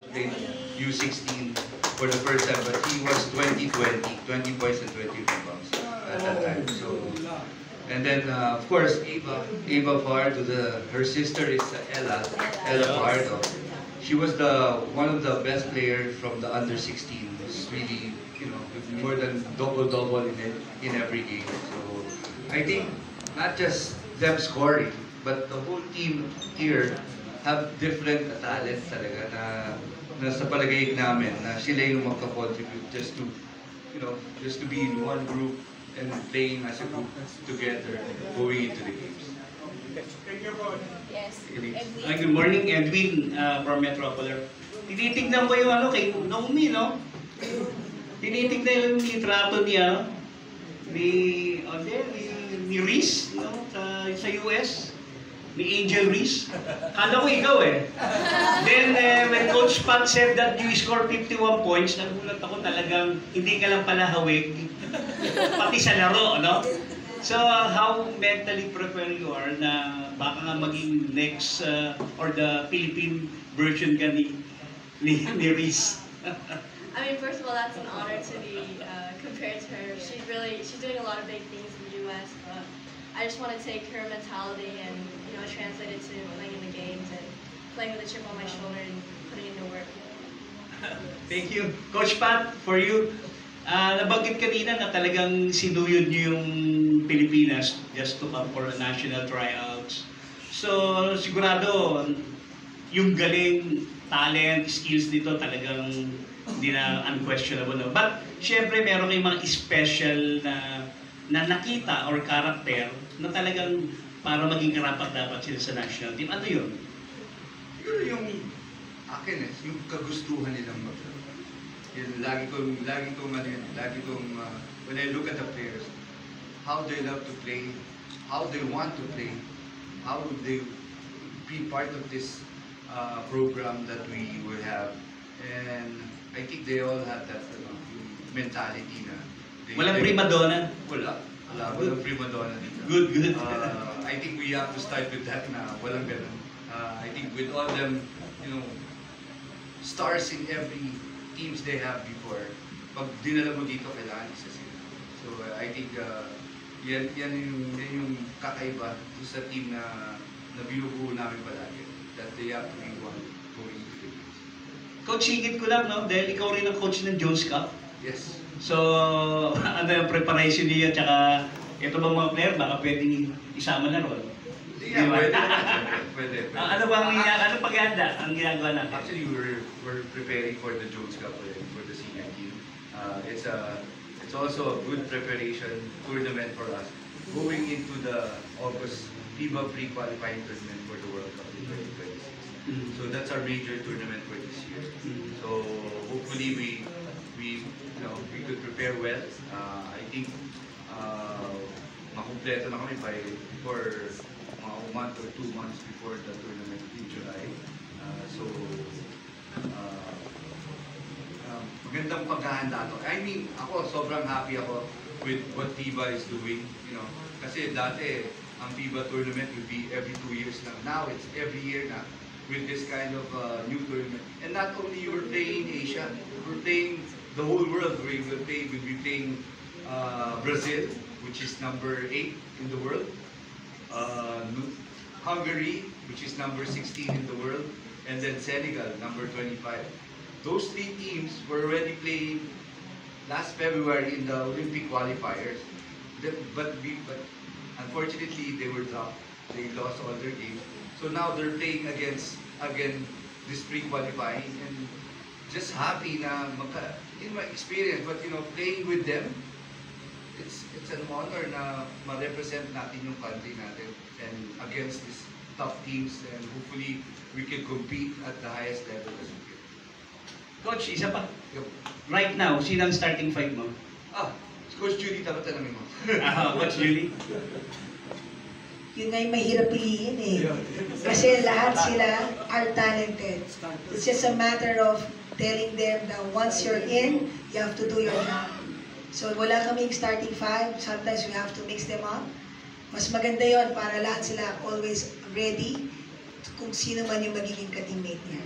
played U16 for the first time, but he was 20 points and 20 rebounds at that time. So, and then of course Eva Pardo, her sister is Ella Pardo. She was one of the best players from the under 16. Was really, with more than double in every game. So I think not just them scoring, but the whole team here have different talents talaga na sa palagay namin na sila yung magka-contribute just to be in one group and playing as a group together going into the games. Yes. Good morning, Edwin from Metropolis. Tinitignan ko yung kay Naomi, no? Tinitignan yung litrato niya ni Reese, no? Sa US. Ni Angel Reese. Kala ko ikaw eh. Then, when Coach Pat said that you scored 51 points, nagulat ako talagang hindi ka lang pala hawig. Pati sa laro, no? So, how mentally prepared you are na baka nga maging next or the Philippine version ka ni Reese? I mean, first of all, that's an honor to be compared to her. She's doing a lot of big things in the U.S., but I just want to take her mentality and, translate it to playing in the games and playing with a chip on my shoulder and putting in the work. Thank you. Coach Pat, for you, nabanggit kanina na talagang sinuyod niyo yung Pilipinas just to come for national tryouts. So, sigurado, yung galing, talent, skills dito talagang hindi na unquestionable. No? But, syempre, meron kayong mga special na nakita or character na talagang para maging karapat-dapat sila sa national team. Ano yun? Siguro yung akin yung kagustuhan nilang maglaro. Yun, when I look at the players, how they love to play, how they want to play, how would they be part of this program that we will have. And I think they all have that mentality na. Walang prima donna? Walang prima donna dito. Good. I think we have to start with that na walang ganun. I think with all them, stars in every teams they have before, pag dinala mo dito, kailangan isa sila. So I think yan yung kakaiba sa team na binubuo namin palagi. That they have to be one going into the games. Coach, higit ko lang, no? Dahil ikaw rin ang coach ng Jones Cup. Yes. So, ano yung preparation niya, tsaka ito bang mga player, baka pwedeng isama na ron? Yeah, pwede. Ano paghahanda ang ginagawa natin? Actually, we're preparing for the Jones Cup for the senior team. It's also a good preparation tournament for us going into the August FIBA pre-qualifying tournament for the World Cup in 2026. So that's our major tournament for this year. So hopefully we could prepare well. I think makumpleto na kami for a month or 2 months before the tournament in July. Magandang paghahanda to. I mean, ako sobrang happy ako with what FIBA is doing. Kasi dati ang FIBA tournament would be every 2 years na. Now it's every year na with this kind of new tournament. And not only we're playing Asia, we're playing the whole world. We'll be playing Brazil, which is number 8 in the world. Hungary, which is number 16 in the world, and then Senegal, number 25. Those 3 teams were already playing last February in the Olympic qualifiers, but unfortunately they were dropped. They lost all their games. So now they're playing against this pre-qualifying, and just happy na in my experience, but playing with them, it's an honor na ma-represent natin yung country natin and against these tough teams, and hopefully we can compete at the highest level as we can. Coach, isa pa. Yep. Right now, sino ang starting five mo? Coach Julie, dapat tanongin mo. Coach Julie? Yun nga'y mahirap piliin eh. Kasi lahat sila are talented. It's just a matter of telling them that once you're in, you have to do your job. So wala kaming starting five. Sometimes we have to mix them up. Mas maganda yon para lahat sila always ready kung sino man yung magiging ka-teammate niya.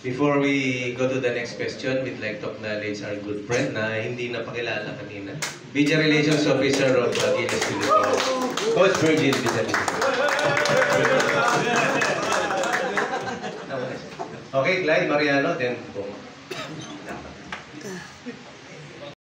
Before we go to the next question, we'd like to acknowledge our good friend na hindi napakilala kanina. Media Relations Officer of Gilas Philippines, Coach Virgil Bizalito. Okay, Clyde Mariano, then Bong.